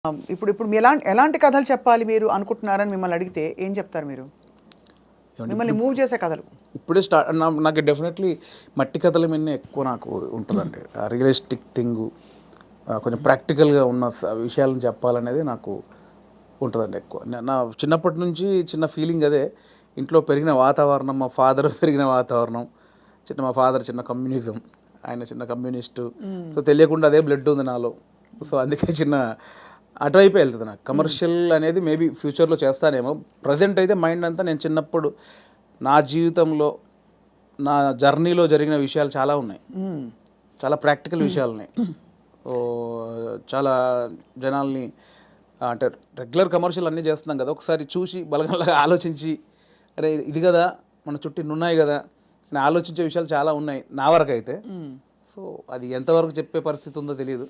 ఇప్పుడు ఇప్పుడు మీ ఎలాంటి కథలు చెప్పాలి మీరు అనుకుంటున్నారని మిమ్మల్ని అడిగితే ఏం చెప్తారు మీరు? మిమ్మల్ని మూవ్ చేసే కథలు. ఇప్పుడే నాకు డెఫినెట్లీ మట్టి కథల మీద ఎక్కువ నాకు ఉంటుందండి. రియలిస్టిక్ థింగు, కొంచెం ప్రాక్టికల్గా ఉన్న విషయాలను చెప్పాలనేది నాకు ఉంటుందండి ఎక్కువ. నా చిన్నప్పటి నుంచి చిన్న ఫీలింగ్ అదే. ఇంట్లో పెరిగిన వాతావరణం, మా ఫాదర్ పెరిగిన వాతావరణం, మా ఫాదర్ చిన్న కమ్యూనిజం, ఆయన చిన్న కమ్యూనిస్టు. సో తెలియకుండా అదే బ్లడ్ ఉంది నాలో. సో అందుకే చిన్న అటువైపు వెళ్తుంది నాకు. కమర్షియల్ అనేది మేబీ ఫ్యూచర్లో చేస్తానేమో. ప్రజెంట్ అయితే మైండ్ అంతా నేను చిన్నప్పుడు నా జీవితంలో, నా జర్నీలో జరిగిన విషయాలు చాలా ఉన్నాయి. చాలా ప్రాక్టికల్ విషయాలు ఉన్నాయి. చాలా జనాల్ని అంటే రెగ్యులర్ కమర్షియల్ అన్నీ చేస్తున్నాం కదా, ఒకసారి చూసి బలగంలాగా ఆలోచించి అరే ఇది కదా మన చుట్టూ ఉన్నాయి కదా అని ఆలోచించే విషయాలు చాలా ఉన్నాయి నా వరకు అయితే. సో అది ఎంతవరకు చెప్పే పరిస్థితి ఉందో తెలియదు.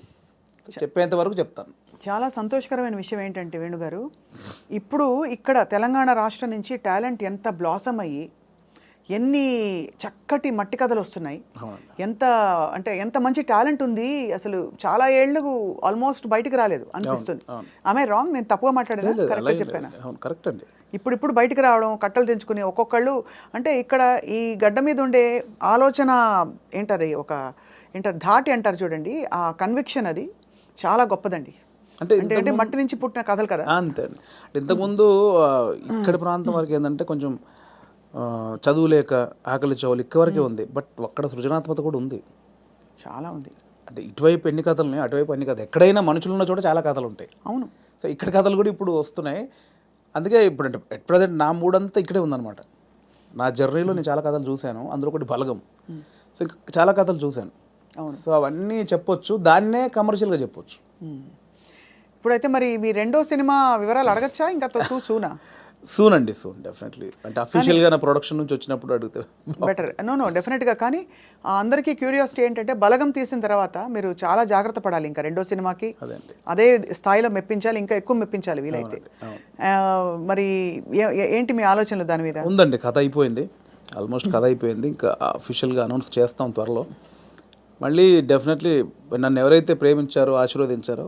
చెప్పేంత వరకు చెప్తాను. చాలా సంతోషకరమైన విషయం ఏంటంటే వేణుగారు, ఇప్పుడు ఇక్కడ తెలంగాణ రాష్ట్రం నుంచి టాలెంట్ ఎంత బ్లాసమ్ అయ్యి ఎన్ని చక్కటి మట్టి కథలు వస్తున్నాయి. ఎంత అంటే ఎంత మంచి టాలెంట్ ఉంది. అసలు చాలా ఏళ్ళు ఆల్మోస్ట్ బయటికి రాలేదు అనిపిస్తుంది. ఆమె రాంగ్? నేను తప్పుగా మాట్లాడేది కరెక్ట్గా చెప్పాను? కరెక్ట్ అండి. ఇప్పుడు బయటికి రావడం, కట్టలు తెంచుకుని ఒక్కొక్కళ్ళు అంటే ఇక్కడ ఈ గడ్డ మీద ఉండే ఆలోచన ఏంటారు, ఏంటారు ధాటి అంటారు చూడండి, ఆ కన్విక్షన్ అది చాలా గొప్పదండి. అంటే మట్టి నుంచి పుట్టిన కథలు కదా. అంతే అండి. ఇంతకుముందు ఇక్కడ ప్రాంతం వరకు ఏంటంటే కొంచెం చదువు లేక ఆకలి చౌలు ఇక్కవరకే ఉంది. బట్ అక్కడ సృజనాత్మకత కూడా ఉంది, చాలా ఉంది. అంటే ఇటువైపు ఎన్ని కథలు ఉన్నాయి, అటువైపు ఎన్ని కథలు. ఎక్కడైనా మనుషులు ఉన్న చోట చాలా కథలు ఉంటాయి. అవును. సో ఇక్కడ కథలు కూడా ఇప్పుడు వస్తున్నాయి. అందుకే ఇప్పుడు అంటే ఎట్ ప్రజెంట్ నా మూడంతా ఇక్కడే ఉందన్నమాట. నా జర్నీలో నేను చాలా కథలు చూశాను. అందులో ఒకటి బలగం. సో చాలా కథలు చూశాను. సో అవన్నీ చెప్పొచ్చు, దాన్నే కమర్షియల్గా చెప్పొచ్చు. ఇప్పుడైతే మరి మీ రెండో సినిమా వివరాలు అడగచ్చా? ఇంకా సూనా? సూన్ అండి, సూన్ డెఫినెట్లీ. అంటే అఫీషియల్గా నా ప్రొడక్షన్ నుంచి వచ్చినప్పుడు అడిగితే బెటర్. నో డెఫినెట్గా. కానీ అందరికీ క్యూరియాసిటీ ఏంటంటే బలగం తీసిన తర్వాత మీరు చాలా జాగ్రత్త పడాలి. ఇంకా రెండో సినిమాకి అదే స్థాయిలో మెప్పించాలి, ఇంకా ఎక్కువ మెప్పించాలి వీలైతే. మరి ఏంటి మీ ఆలోచనలు దాని మీద? ఉందండి, కథ అయిపోయింది, ఆల్మోస్ట్ కథ అయిపోయింది. ఇంకా అఫీషియల్గా అనౌన్స్ చేస్తాం త్వరలో. మళ్ళీ డెఫినెట్లీ నన్ను ఎవరైతే ప్రేమించారో, ఆశీర్వదించారో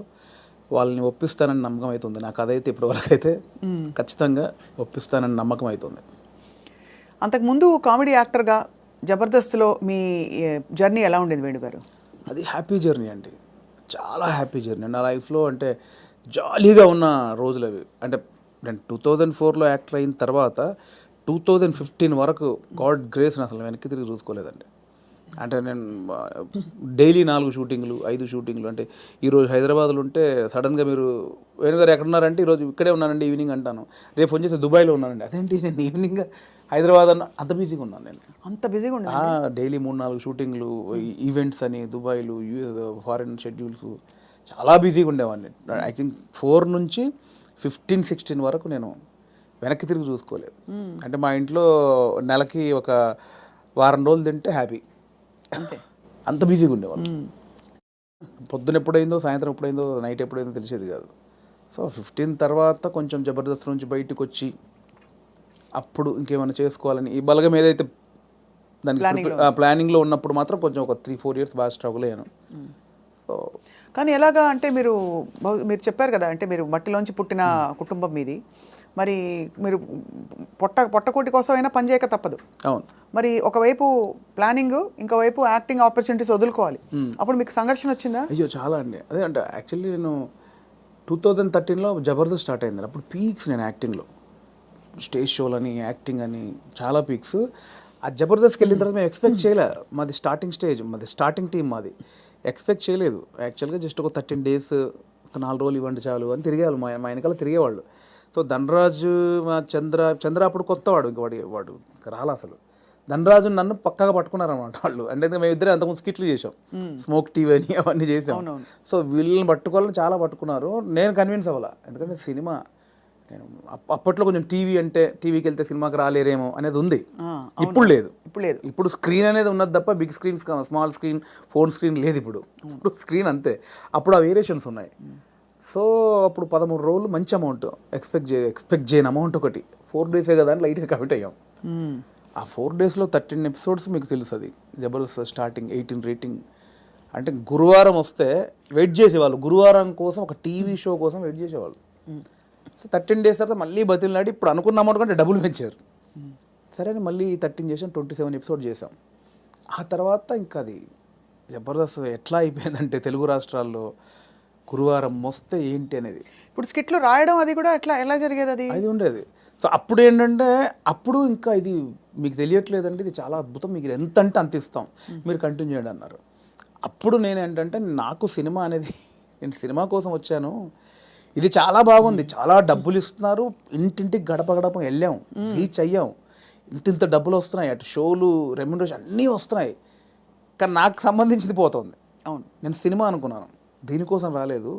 వాళ్ళని ఒప్పిస్తానని నమ్మకం అవుతుంది. నాకు అదైతే ఇప్పటివరకు అయితే ఖచ్చితంగా ఒప్పిస్తానని నమ్మకం అవుతుంది. అంతకుముందు కామెడీ యాక్టర్గా జబర్దస్త్లో మీ జర్నీ ఎలా ఉండేది వేణుగారు? అది హ్యాపీ జర్నీ అండి, చాలా హ్యాపీ జర్నీ నా లైఫ్లో. అంటే జాలీగా ఉన్న రోజులు అవి. అంటే నేను 2004లో యాక్టర్ అయిన తర్వాత 2015 వరకు గాడ్ గ్రేస్ని అసలు వెనక్కి తిరిగి చూసుకోలేదండి. అంటే నేను డైలీ 4 షూటింగ్లు 5 షూటింగ్లు. అంటే ఈరోజు హైదరాబాద్లో ఉంటే సడన్గా మీరు వేణుగారు ఎక్కడున్నారంటే ఈరోజు ఇక్కడే ఉన్నానండి ఈవినింగ్ అంటాను. రేపు ఫోన్ చేస్తే దుబాయ్లో ఉన్నానండి. అదేంటి నేను ఈవినింగ్ హైదరాబాద్ అన్న, అంత బిజీగా ఉన్నాను నేను. అంత బిజీగా ఉన్నా డైలీ 3-4 షూటింగ్లు, ఈవెంట్స్ అని దుబాయ్లు, ఫారిన్ షెడ్యూల్స్, చాలా బిజీగా ఉండేవాడిని. ఐ థింక్ 4 నుంచి 15-16 వరకు నేను వెనక్కి తిరిగి చూసుకోలేదు. అంటే మా ఇంట్లో నెలకి ఒక వారం రోజులు తింటే హ్యాపీ, అంత బిజీగా ఉండేవాళ్ళు. పొద్దున ఎప్పుడైందో, సాయంత్రం ఎప్పుడైందో, నైట్ ఎప్పుడైందో తెలిసేది కాదు. సో 15 తర్వాత కొంచెం జబర్దస్త్ నుంచి బయటకు వచ్చి అప్పుడు ఇంకేమైనా చేసుకోవాలని ఈ బలగం ఏదైతే దానికి ప్లానింగ్లో ఉన్నప్పుడు మాత్రం కొంచెం ఒక 3-4 ఇయర్స్ బాగా స్ట్రగుల్ అయ్యాను. సో కానీ ఎలాగా అంటే మీరు చెప్పారు కదా, అంటే మీరు మట్టిలోంచి పుట్టిన కుటుంబం మీది. మరి మీరు పొట్టకూటి కోసం అయినా పని చేయక తప్పదు. అవును. మరి ఒకవైపు ప్లానింగ్, ఇంకోవైపు యాక్టింగ్ ఆపర్చునిటీస్ వదులుకోవాలి. అప్పుడు మీకు సంఘర్షణ వచ్చిందా? అయ్యో చాలా అండి. అదే అంటే యాక్చువల్లీ నేను 2013లో జబర్దస్త్ స్టార్ట్ అయింది. అప్పుడు పీక్స్ నేను యాక్టింగ్లో, స్టేజ్ షోలని, యాక్టింగ్ అని చాలా పీక్స్. ఆ జబర్దస్త్కి వెళ్ళిన తర్వాత మేము ఎక్స్పెక్ట్ చేయలే. మాది స్టార్టింగ్ స్టేజ్, మాది స్టార్టింగ్ టీం, మాది ఎక్స్పెక్ట్ చేయలేదు. యాక్చువల్గా జస్ట్ ఒక 13 డేస్, ఒక 4 రోజులు ఇవ్వండి చాలు అని తిరిగేవాళ్ళు, మా వెనకాల తిరిగేవాళ్ళు. సో ధనరాజు, మా చంద్ర అప్పుడు కొత్తవాడు, ఇంక వాడు రాలా అసలు. ధనరాజు నన్ను పక్కగా పట్టుకున్నారన్నమాట వాళ్ళు. అంటే మేము ఇద్దరే అంతకుముందు స్కిట్లు చేసాం, స్మోక్ టీవీ అని అవన్నీ చేసాం. సో వీళ్ళని పట్టుకోవాలని చాలా పట్టుకున్నారు. నేను కన్విన్స్ అవ్వాల, ఎందుకంటే సినిమా నేను అప్పట్లో కొంచెం టీవీ అంటే టీవీకి వెళ్తే సినిమాకి రాలేరేమో అనేది ఉంది. ఇప్పుడు లేదు. ఇప్పుడు స్క్రీన్ అనేది ఉన్నది తప్ప big screen, small screen, phone screen లేదు. ఇప్పుడు స్క్రీన్ అంతే. అప్పుడు ఆ వేరియేషన్స్ ఉన్నాయి. సో అప్పుడు 13 రోజులు మంచి అమౌంట్ ఎక్స్పెక్ట్ చేయని అమౌంట్ ఒకటి. 4 డేసే కదా అని లైట్గా కమిట్ అయ్యాం. ఆ 4 డేస్లో 13 ఎపిసోడ్స్ మీకు తెలుసు. అది జబర్దస్త్ స్టార్టింగ్ 18 రేటింగ్, అంటే గురువారం వస్తే వెయిట్ చేసేవాళ్ళు, గురువారం కోసం ఒక టీవీ షో కోసం వెయిట్ చేసేవాళ్ళు. సో 13 days తర్వాత మళ్ళీ బతిలాడి ఇప్పుడు అనుకున్న అమౌంట్ కంటే డబ్బులు పెంచారు. సరే అని మళ్ళీ 13 చేసాం, 27 episodes చేసాం. ఆ తర్వాత ఇంకా అది జబర్దస్త్ ఎట్లా అయిపోయిందంటే తెలుగు రాష్ట్రాల్లో గురువారం వస్తే ఏంటి అనేది. ఇప్పుడు స్కిట్లు రాయడం అది కూడా ఎలా జరిగేది అది ఉండేది. సో అప్పుడు ఏంటంటే అప్పుడు ఇంకా ఇది మీకు తెలియట్లేదండి, ఇది చాలా అద్భుతం, మీకు ఎంత అంటే అంత ఇస్తాం, మీరు కంటిన్యూ చేయండి అన్నారు. అప్పుడు నేను ఏంటంటే నాకు సినిమా అనేది, నేను సినిమా కోసం వచ్చాను, ఇది చాలా బాగుంది, చాలా డబ్బులు ఇస్తున్నారు, ఇంటింటికి గడప గడప వెళ్ళాం, రీచ్ అయ్యాం, ఇంత డబ్బులు వస్తున్నాయి, అటు షోలు రెమ్యునరేషన్ అన్నీ వస్తున్నాయి, కానీ నాకు సంబంధించింది పోతుంది. అవును, నేను సినిమా అనుకున్నాను, దీనికోసం రాలేదు,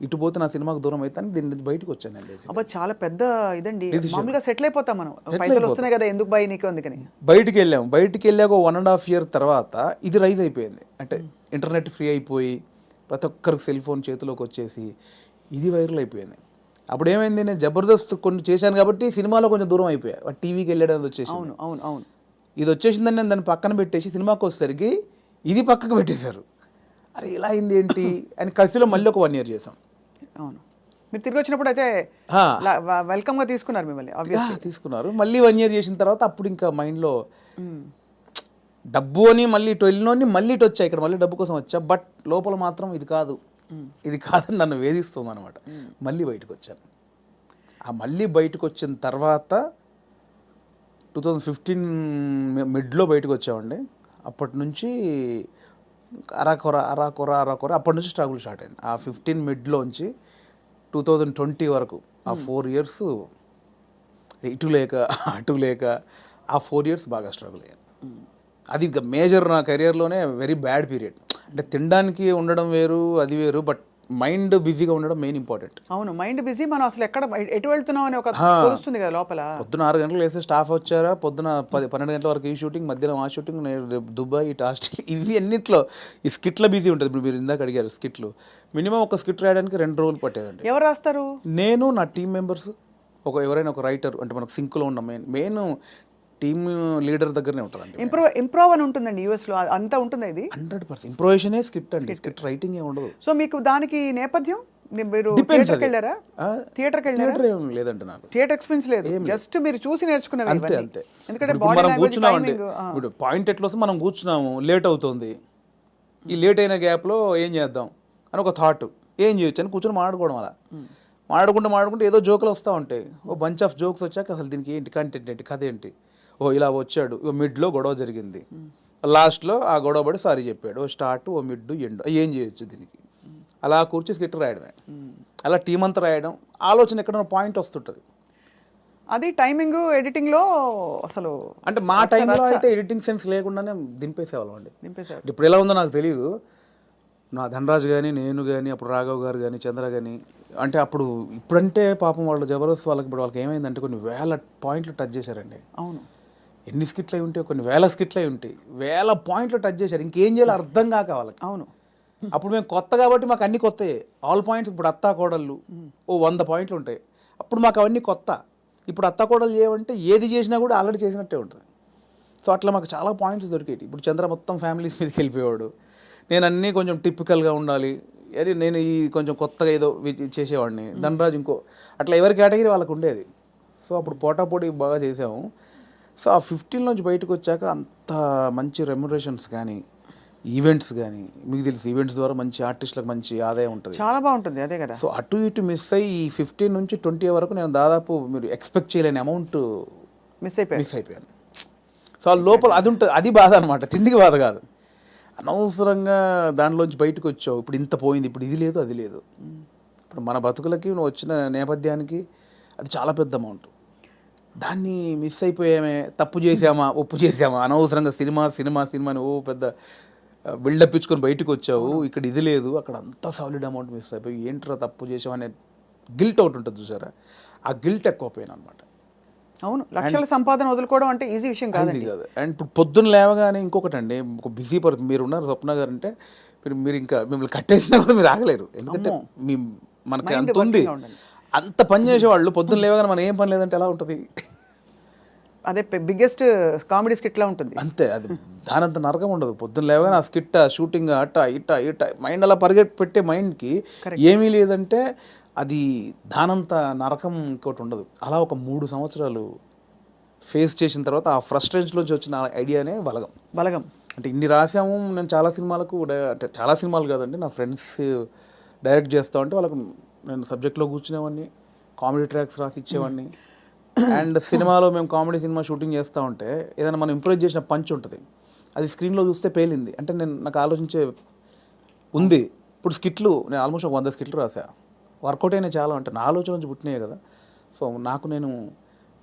ఇటు పోతే నా సినిమాకు దూరం అయితే దీని నుంచి బయటకు వచ్చానండి. అబ్బా చాలా పెద్ద ఇదండి, మామూలుగా సెటిల్ అయిపోతాం మనం, పైసలు వస్తున్నాయి కదా ఎందుకు బై నీకు అందుకని బయటికి వెళ్ళాము. బయటికి వెళ్ళాక 1.5 year తర్వాత ఇది రైజ్ అయిపోయింది. అంటే ఇంటర్నెట్ ఫ్రీ అయిపోయి ప్రతి ఒక్కరికి సెల్ ఫోన్ చేతిలోకి వచ్చేసి ఇది వైరల్ అయిపోయింది. అప్పుడు ఏమైంది, నేను జబర్దస్త్ కొన్ని చేశాను కాబట్టి సినిమాలో కొంచెం దూరం అయిపోయా, టీవీకి వెళ్ళడం వచ్చేసి. అవును అవును అవును, ఇది వచ్చేసిందని నేను దాన్ని పక్కన పెట్టేసి సినిమాకి వచ్చేసరికి ఇది పక్కకు పెట్టేశారు. అరే ఇలా అయింది ఏంటి అని కసిలో మళ్ళీ ఒక 1 year చేసాం. అవును, మీరు తిరిగి వచ్చినప్పుడు అయితే వెల్కమ్గా తీసుకున్నారు మిమ్మల్ని, తీసుకున్నారు. మళ్ళీ 1 year చేసిన తర్వాత అప్పుడు ఇంకా మైండ్లో డబ్బు అని మళ్ళీ ఇటు వెళ్ళినోని మళ్ళీ ఇటు వచ్చా, ఇక్కడ మళ్ళీ డబ్బు కోసం వచ్చా, బట్ లోపల మాత్రం ఇది కాదని నన్ను వేధిస్తుంది అనమాట. మళ్ళీ బయటకు వచ్చాను. ఆ మళ్ళీ బయటకు వచ్చిన తర్వాత 2015 మిడ్లో బయటకు వచ్చామండి. అప్పటి నుంచి అరాకొర అప్పటి నుంచి స్ట్రగుల్ స్టార్ట్ అయింది. ఆ 15 మిడ్లోంచి 2020 వరకు ఆ 4 years ఇటు లేక అటు లేక ఆ 4 years బాగా స్ట్రగుల్ అయ్యాను. అది మేజర్ నా కెరియర్లోనే వెరీ బ్యాడ్ పీరియడ్. అంటే తినడానికి ఉండడం వేరు, అది వేరు, బట్ మైండ్ బిజీగా ఉండడం మెయిన్ ఇంపార్టెంట్. అవును, మైండ్ బిజీ, మనం అసలు ఎటు వెళ్తున్నాం అని ఒక తెలుస్తుంది కదా లోపల. పొద్దున 6 గంటలకు వేస్తే స్టాఫ్ వచ్చారా, పొద్దున 12 గంటల వరకు ఈ షూటింగ్, మధ్యాహ్నం ఆ షూటింగ్, దుబాయ్, ఇటు ఆస్ట్రేలియా, ఇవి అన్నిట్లో ఈ స్కిట్ల బిజీ ఉంటుంది. ఇప్పుడు మీరు ఇందాక అడిగారు స్కిట్లు, మినిమం ఒక స్కిట్ రాయడానికి 2 రోజులు పట్టేదండి. ఎవరు రాస్తారు? నేను, నా టీం మెంబర్స్, ఎవరైనా ఒక రైటర్, అంటే మనకు సింక్లో ఉన్న మెయిన్ టీమ్ లీడర్ దగ్గరనే ఉంటుందండి. ఇంప్రూవ్ అని ఉంటుందండి యూఎస్లో, అంతా ఉంటుంది. ఇది 100% ఇంప్రూవేషనే స్కిట్ అండి, స్కిట్ రైటింగ్ ఏ ఉండదు. సో మీకు దానికి నేపథ్యం, మీరు థియేటర్కి వెళ్ళారా? లేదంటే నాకు థియేటర్ ఎక్స్పీరియన్స్ లేదు, జస్ట్ మీరు చూసి నేర్చుకున్నది అంతే. ఎందుకంటే మనం కూర్చున్నామండి, ఇప్పుడు పాయింట్ ఎట్లా వస్తే మనం కూర్చున్నాము, లేట్ అవుతుంది, ఈ లేట్ అయిన గ్యాప్లో ఏం చేద్దాం అని ఒక థాట్, ఏం చేయొచ్చు అని కూర్చొని మాట్లాడుకోవడం. అలా మాట్లాడుకుంటే ఏదో జోకులు వస్తూ ఉంటాయి. ఓ బంచ్ ఆఫ్ జోక్స్ వచ్చాక అసలు దీనికి ఏంటి కంటెంట్ ఏంటి, కథ ఏంటి, ఇలా వచ్చాడు, మిడ్లో గొడవ జరిగింది, లాస్ట్లో ఆ గొడవ పడి సారీ చెప్పాడు, ఓ స్టార్ట్, ఓ మిడ్, ఎండ్, ఏం చేయొచ్చు దీనికి, అలా కూర్చి స్కిట్ రాయడమే. అలా టీం అంతా రాయడం, ఆలోచన ఎక్కడైనా పాయింట్ వస్తుంటుంది. అది టైమింగ్ ఎడిటింగ్లో అసలు, అంటే మా టైంలో అయితే ఎడిటింగ్ సెన్స్ లేకుండానే దింపేసేవాళ్ళం అండి. ఇప్పుడు ఎలా ఉందో నాకు తెలియదు. నా ధనరాజు కానీ, నేను కానీ, అప్పుడు రాఘవ్ గారు కానీ, చంద్ర కానీ, అంటే అప్పుడు ఇప్పుడంటే పాపం వాళ్ళు జబర్దస్త్ వాళ్ళకి ఇప్పుడు వాళ్ళకి ఏమైందంటే కొన్ని 1000 పాయింట్లు టచ్ చేశారండి. అవును, ఎన్ని స్కిట్లు అయి ఉంటాయి, కొన్ని 1000 స్కిట్లు అయి ఉంటాయి, 1000 పాయింట్లు టచ్ చేశారు, ఇంకేం చేయాలో అర్థం కాక వాళ్ళకి. అవును, అప్పుడు మేము కొత్త కాబట్టి మాకు అన్ని కొత్తయే, ఆల్ పాయింట్స్. ఇప్పుడు అత్తా కోడళ్ళు ఓ 100 పాయింట్లు ఉంటాయి, అప్పుడు మాకు అవన్నీ కొత్త. ఇప్పుడు అత్తా కోడలు చేయమంటే ఏది చేసినా కూడా ఆల్రెడీ చేసినట్టే ఉంటుంది. సో అట్లా మాకు చాలా పాయింట్స్ దొరికేవి. ఇప్పుడు చంద్ర మొత్తం ఫ్యామిలీస్ మీదకి వెళ్ళిపోయాడు, నేను అన్నీ కొంచెం టిపికల్గా ఉండాలి, అది నేను ఈ కొంచెం కొత్తగా ఏదో చేసేవాడిని, ధనరాజు ఇంకో, అట్లా ఎవరి కేటగిరీ వాళ్ళకు ఉండేది. సో అప్పుడు పోటాపోటీ బాగా చేసాము. సో ఆ 15 నుంచి బయటకు వచ్చాక అంత మంచి రెమ్యునరేషన్స్ కానీ, ఈవెంట్స్ కానీ, మీకు తెలుసు ఈవెంట్స్ ద్వారా మంచి ఆర్టిస్టులకు మంచి ఆదాయం ఉంటుంది, చాలా బాగుంటుంది, అదే కదా. సో అటు ఇటు మిస్ అయ్యి ఈ 15 నుంచి 20 వరకు నేను దాదాపు మీరు ఎక్స్పెక్ట్ చేయలేని అమౌంట్ మిస్ అయిపోయాను. సో ఆ లోపల అది ఉంటుంది, అది బాధ అనమాట, తిండికి బాధ కాదు. అనవసరంగా దానిలోంచి బయటకు వచ్చావు, ఇప్పుడు ఇంత పోయింది, ఇప్పుడు ఇది లేదు అది లేదు. ఇప్పుడు మన బతుకులకి నువ్వు వచ్చిన నేపథ్యానికి అది చాలా పెద్ద అమౌంట్. దాన్ని మిస్ అయిపోయామే, తప్పు చేసామా, ఒప్పు చేసామా, అనవసరంగా సినిమా అని ఓ పెద్ద బిల్డప్ ఇచ్చుకొని బయటకు వచ్చావు, ఇక్కడ ఇది లేదు, అక్కడ అంతా సాలిడ్ అమౌంట్ మిస్ అయిపోయి ఏంట్రా తప్పు చేసామనే గిల్ట్ అవుట్ ఉంటుంది చూసారా, ఆ గిల్ట్ ఎక్కువ పోయిన అనమాట. అవును, లక్షల సంపాదన వదులుకోవడం అంటే ఈజీ విషయం కాదు. అండ్ ఇప్పుడు పొద్దున్న లేవగానే ఇంకొకటి అండి, ఒక బిజీ పర్సన్ మీరు ఉన్నారు స్వప్న గారు అంటే, మీరు ఇంకా మిమ్మల్ని కట్టేసినా కూడా మీరు ఆగలేరు, ఎందుకంటే మనకి అంత ఉంది, అంత పని చేసేవాళ్ళు పొద్దున్న లేవగానే మనం ఏం పని లేదంటే ఎలా ఉంటుంది. అదే బిగ్గెస్ట్ కామెడీ స్కిట్లా ఉంటుంది. అంతే, అది దానంత నరకం ఉండదు. పొద్దున్న లేవగానే ఆ స్కిట్ షూటింగ్ అట్ట ఇట్ట మైండ్ అలా పెట్టే మైండ్కి ఏమీ లేదంటే అది దానంత నరకం ఇంకోటి ఉండదు. అలా ఒక 3 సంవత్సరాలు ఫేస్ చేసిన తర్వాత ఆ ఫ్రస్ట్రేషన్లోంచి వచ్చిన ఐడియానే బలగం. అంటే ఇన్ని రాసాము. నేను చాలా సినిమాలకు అంటే చాలా సినిమాలు కాదండి, నా ఫ్రెండ్స్ డైరెక్ట్ చేస్తా ఉంటే వాళ్ళకు నేను సబ్జెక్ట్లో కూర్చునేవాడిని, కామెడీ ట్రాక్స్ రాసి ఇచ్చేవాడిని. అండ్ సినిమాలో మేము కామెడీ సినిమా షూటింగ్ చేస్తూ ఉంటే ఏదైనా మనం ఇంప్రూవ్ చేసిన పంచ్ ఉంటుంది, అది స్క్రీన్లో చూస్తే పేలింది అంటే నాకు ఆలోచించే ఉంది. ఇప్పుడు స్కిట్లు నేను ఆల్మోస్ట్ ఒక 100 స్కిట్లు రాసా, వర్కౌట్ అయినా చాలా. అంటే నా ఆలోచన నుంచి పుట్టినాయి కదా. సో నాకు నేను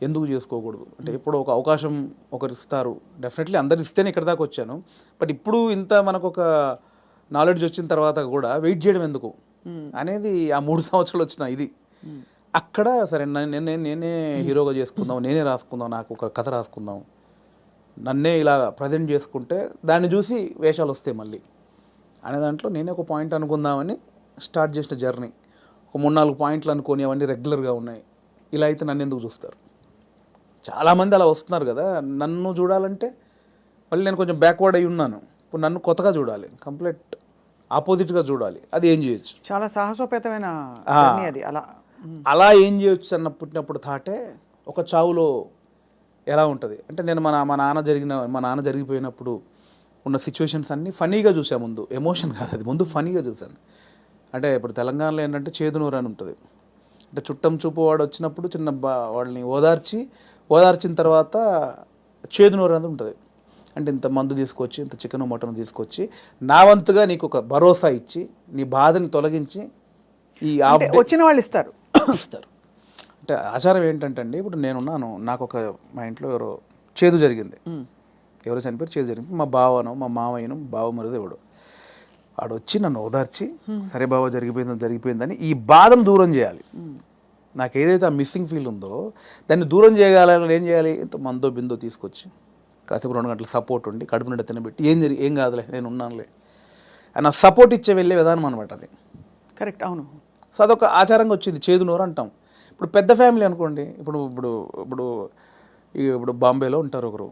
ఎందుకు చేసుకోకూడదు అంటే ఇప్పుడు ఒక అవకాశం ఒకరు ఇస్తారు, డెఫినెట్లీ అందరు ఇస్తేనే ఇక్కడ దాకా వచ్చాను. బట్ ఇప్పుడు ఇంత మనకు ఒక నాలెడ్జ్ వచ్చిన తర్వాత కూడా వెయిట్ చేయడం ఎందుకు అనేది ఆ 3 సంవత్సరాలు వచ్చిన ఇది. అక్కడ సరే నేనే హీరోగా చేసుకుందాం, నేనే రాసుకుందాం, నాకు ఒక కథ రాసుకుందాం, నన్నే ఇలా ప్రజెంట్ చేసుకుంటే దాన్ని చూసి వేషాలు వస్తాయి మళ్ళీ అనే దాంట్లో నేనే ఒక పాయింట్ అనుకుందామని స్టార్ట్ చేసిన జర్నీ. ఒక 3-4 పాయింట్లు అనుకొని అవన్నీ రెగ్యులర్గా ఉన్నాయి. ఇలా అయితే నన్ను ఎందుకు చూస్తారు? చాలామంది అలా వస్తున్నారు కదా. నన్ను చూడాలంటే మళ్ళీ నేను కొంచెం బ్యాక్వర్డ్ అయి ఉన్నాను. ఇప్పుడు నన్ను కొత్తగా చూడాలి, కంప్లీట్ ఆపోజిట్గా చూడాలి. అది ఏం చేయొచ్చు? చాలా సాహసోపేతమైన జర్నీ అది. అలా ఏం చేయొచ్చు అన్న పుట్టినప్పుడు థాటే ఒక చావులో ఎలా ఉంటుంది అంటే నేను మా నాన్న జరిగిపోయినప్పుడు ఉన్న సిచ్యువేషన్స్ అన్నీ ఫనీగా చూసా. ముందు ఎమోషన్ కాదు, అది ముందు ఫనీగా చూశాను. అంటే ఇప్పుడు తెలంగాణలో ఏంటంటే చేదునూరు అని ఉంటుంది. అంటే చుట్టం చూపు వాడు వచ్చినప్పుడు వాళ్ళని ఓదార్చిన తర్వాత చేదునూరు అనేది ఉంటుంది. అంటే ఇంత మందు తీసుకొచ్చి, ఇంత చికెన్ మటన్ తీసుకొచ్చి నా వంతుగా నీకు ఒక భరోసా ఇచ్చి నీ బాధని తొలగించి ఈ వచ్చిన వాళ్ళు ఇస్తారు. అంటే ఆచారం ఏంటంటే అండి, ఇప్పుడు నేనున్నాను, నాకు ఒక మా ఇంట్లో చేదు జరిగింది, ఎవరో చనిపోయి చేదు జరిగింది. మా బావను, మా మావయ్యను, బావ మరుదు ఎవడు వాడు వచ్చి నన్ను ఓదార్చి సరే బావ జరిగిపోయిందని ఈ బాధను దూరం చేయాలి. నాకు ఏదైతే ఆ మిస్సింగ్ ఫీల్ ఉందో దాన్ని దూరం చేయగలని ఏం చేయాలి? ఇంత మందో బిందో తీసుకొచ్చి కాసేపు 2 గంటలు సపోర్ట్ ఉండి కడుపు నిండా తినబెట్టి ఏం కాదులే నేను ఉన్నానులే అని సపోర్ట్ ఇచ్చే వెళ్ళే విధానం అనమాట అది. కరెక్ట్, అవును. సో అదొక ఆచారంగా వచ్చింది, చేదునూరు అంటాం. ఇప్పుడు పెద్ద ఫ్యామిలీ అనుకోండి, ఇప్పుడు బాంబేలో ఉంటారు ఒకరు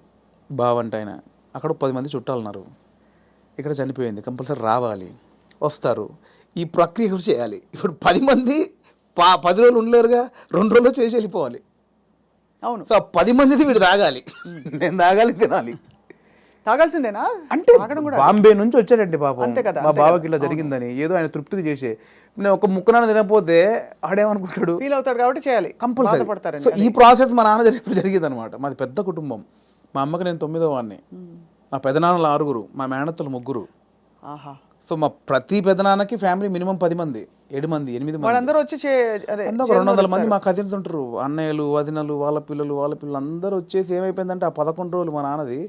బావంట ఆయన, అక్కడ 10 మంది చుట్టాలు ఉన్నారు, ఇక్కడ చనిపోయింది, కంపల్సరీ రావాలి, వస్తారు, ఈ ప్రక్రియ కూడా చేయాలి. ఇప్పుడు 10 మంది 10 రోజులు ఉండలేరుగా, 2 రోజుల్లో చేసి వెళ్ళిపోవాలి. అవును. సో 10 మందిది వీడు తాగాలి, నేను తాగాలి, తినాలి, తాగాల్సిందేనా? అంటే బాంబే నుంచి వచ్చాడండి పాపం, మా బావకి ఇలా జరిగిందని ఏదో ఆయన తృప్తికి చేసే. నేను ఒక ముక్కనాన్న తినకపోతే ఆడేమనుకుంటాడు, ఫీల్ అవుతాడు కాబట్టి చేయాలి, కంపల్సరీ. సో ఈ ప్రాసెస్ మా నాన్న జరిగింది అనమాట. మాది పెద్ద కుటుంబం, మా అమ్మకి నేను 9వ వాడిని, మా పెదనాన్నలు 6, మా మేనత్తలు 3. సో మా ప్రతి పెదనాన్నకి ఫ్యామిలీ మినిమం 10 మంది, 7 మంది, 8 మంది, వాళ్ళందరూ వచ్చి 200 మంది మా కజిన్స్ ఉంటారు, అన్నయ్యలు, వదినలు, వాళ్ళ పిల్లలు అందరూ వచ్చేసి ఏమైపోయిందంటే ఆ 11 రోజులు మా నాన్నది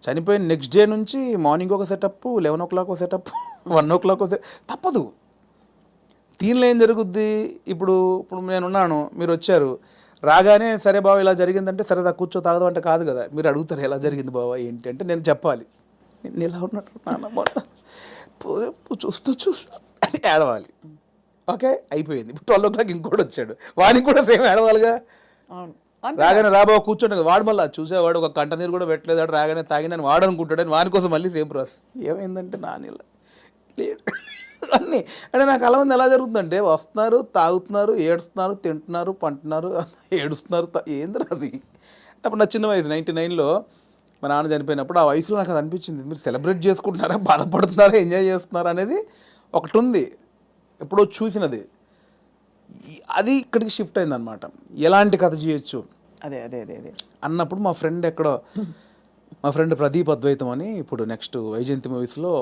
చనిపోయిన నెక్స్ట్ డే నుంచి మార్నింగ్ ఒక సెటప్, 11 o'clock ఒక సెటప్, 1 o'clock తప్పదు. దీనిలో ఏం జరుగుద్ది? ఇప్పుడు నేనున్నాను, మీరు వచ్చారు, రాగానే సరే బావ ఇలా జరిగిందంటే సరే కూర్చో తాగదు అంటే కాదు కదా. మీరు అడుగుతారు ఎలా జరిగింది బావ ఏంటి అంటే నేను చెప్పాలి, నేను ఇలా ఉన్నట్టు నాన్న చూస్తూ అని ఏడవాలి. ఓకే, అయిపోయింది. ఇప్పుడు 12 o'clock ఇంకోటి వచ్చాడు, వాడికి కూడా సేమ్ ఏడవాలిగా. రాగానే రాబావ కూర్చోండి, వాడు మళ్ళీ చూసేవాడు ఒక కంట నీరు కూడా పెట్టలేదు, వాడు రాగానే తాగినని వాడు అనుకుంటాడని వాని కోసం మళ్ళీ సేమ్ ప్రాసెస్. ఏమైందంటే నానిలా లేడు అన్నీ. అంటే నాకు అలా మంది ఎలా జరుగుతుందంటే వస్తున్నారు, తాగుతున్నారు, ఏడుస్తున్నారు, తింటున్నారు, పంటున్నారు, ఏడుస్తున్నారు. ఏంద్రా అది? అప్పుడు నా చిన్న వయసు 99లో మా నాన్న చనిపోయినప్పుడు ఆ వయసులో నాకు అది అనిపించింది, మీరు సెలబ్రేట్ చేసుకుంటున్నారా, బాధపడుతున్నారా, ఎంజాయ్ చేస్తున్నారా అనేది ఒకటి ఉంది, ఎప్పుడో చూసినది. అది ఇక్కడికి షిఫ్ట్ అయింది అనమాట. ఎలాంటి కథ చేయొచ్చు అదే అన్నప్పుడు మా ఫ్రెండ్ ప్రదీప్ అద్వైతం అని ఇప్పుడు నెక్స్ట్ వైజయంతి మూవీస్లో